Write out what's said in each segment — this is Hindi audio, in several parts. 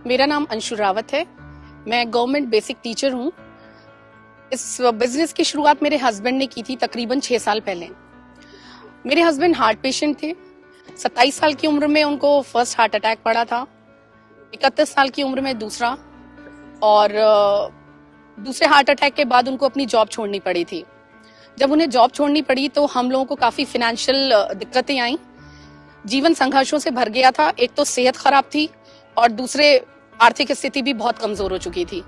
मेरा नाम अंशु रावत है। मैं गवर्नमेंट बेसिक टीचर हूँ। इस बिजनेस की शुरुआत मेरे हस्बैंड ने की थी तकरीबन 6 साल पहले। मेरे हस्बैंड हार्ट पेशेंट थे। 27 साल की उम्र में उनको फर्स्ट हार्ट अटैक पड़ा था, 31 साल की उम्र में दूसरा, और दूसरे हार्ट अटैक के बाद उनको अपनी जॉब छोड़नी पड़ी थी। जब उन्हें जॉब छोड़नी पड़ी तो हम लोगों को काफी फाइनेंशियल दिक्कतें आई। जीवन संघर्षों से भर गया था। एक तो सेहत खराब थी और दूसरे आर्थिक स्थिति भी बहुत कमजोर हो चुकी थी।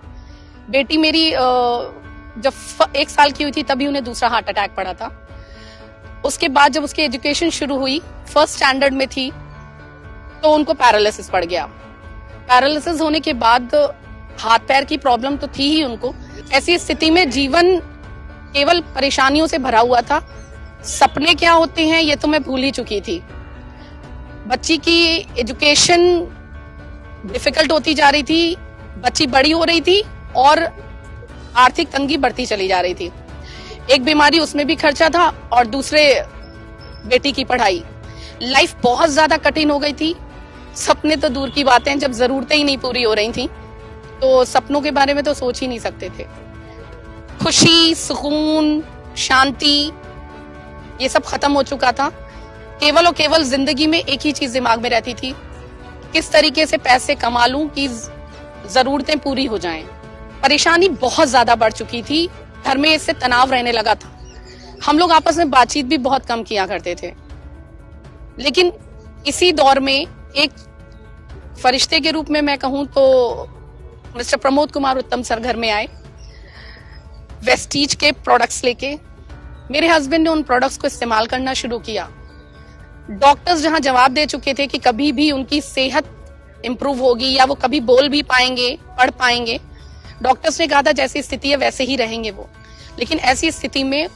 बेटी मेरी जब 1 साल की हुई थी तभी उन्हें दूसरा हार्ट अटैक पड़ा था। उसके बाद जब उसकी एजुकेशन शुरू हुई, फर्स्ट स्टैंडर्ड में थी, तो उनको पैरालिसिस पड़ गया। पैरालिसिस होने के बाद हाथ पैर की प्रॉब्लम तो थी ही उनको। ऐसी स्थिति में जीवन केवल परेशानियों से भरा हुआ था। सपने क्या होते हैं ये तो मैं भूल ही चुकी थी। बच्ची की एजुकेशन डिफिकल्ट होती जा रही थी, बच्ची बड़ी हो रही थी और आर्थिक तंगी बढ़ती चली जा रही थी। एक बीमारी, उसमें भी खर्चा था, और दूसरे बेटी की पढ़ाई। लाइफ बहुत ज्यादा कठिन हो गई थी। सपने तो दूर की बातें, जब जरूरतें ही नहीं पूरी हो रही थी तो सपनों के बारे में तो सोच ही नहीं सकते थे। खुशी, सुकून, शांति, ये सब खत्म हो चुका था। केवल और केवल जिंदगी में एक ही चीज दिमाग में रहती थी, किस तरीके से पैसे कमा लूं कि जरूरतें पूरी हो जाएं। परेशानी बहुत ज्यादा बढ़ चुकी थी। घर में इससे तनाव रहने लगा था। हम लोग आपस में बातचीत भी बहुत कम किया करते थे। लेकिन इसी दौर में एक फरिश्ते के रूप में मैं कहूं तो मिस्टर प्रमोद कुमार उत्तम सर घर में आए, वेस्टीज के प्रोडक्ट्स लेके। मेरे हस्बैंड ने उन प्रोडक्ट्स को इस्तेमाल करना शुरू किया। डॉक्टर्स जहां जवाब दे चुके थे कि कभी भी उनकी सेहत इंप्रूव होगी या वो कभी बोल भी पाएंगे, पढ़ पाएंगे, डॉक्टर्स ने कहा था जैसी स्थिति है वैसे ही रहेंगे वो। लेकिन ऐसी स्थिति में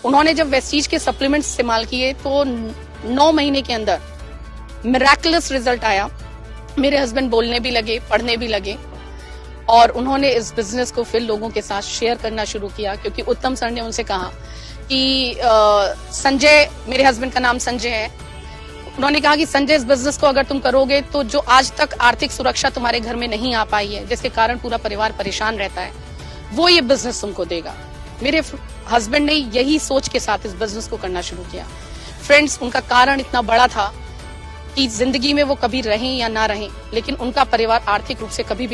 उन्होंने जब वेस्टीज के सप्लीमेंट्स इस्तेमाल किए तो 9 महीने के अंदर मिरेकुलस रिजल्ट आया। मेरे हस्बैंड बोलने भी लगे, पढ़ने भी लगे, और उन्होंने इस बिजनेस को फिर लोगों के साथ शेयर करना शुरू किया। क्योंकि उत्तम सर ने उनसे कहा कि संजय, मेरे हस्बैंड का नाम संजय है, उन्होंने कहा कि संजय, इस बिजनेस को अगर तुम करोगे तो जो आज तक आर्थिक सुरक्षा तुम्हारे घर में नहीं आ पाई है, जिसके कारण पूरा परिवार परेशान रहता है, वो ये बिजनेस तुमको देगा। मेरे हस्बैंड ने यही सोच के साथ इस बिजनेस को करना शुरू किया। फ्रेंड्स, उनका कारण इतना बड़ा था कि जिंदगी में वो कभी रहें या ना रहें, लेकिन उनका परिवार आर्थिक रूप से कभी भी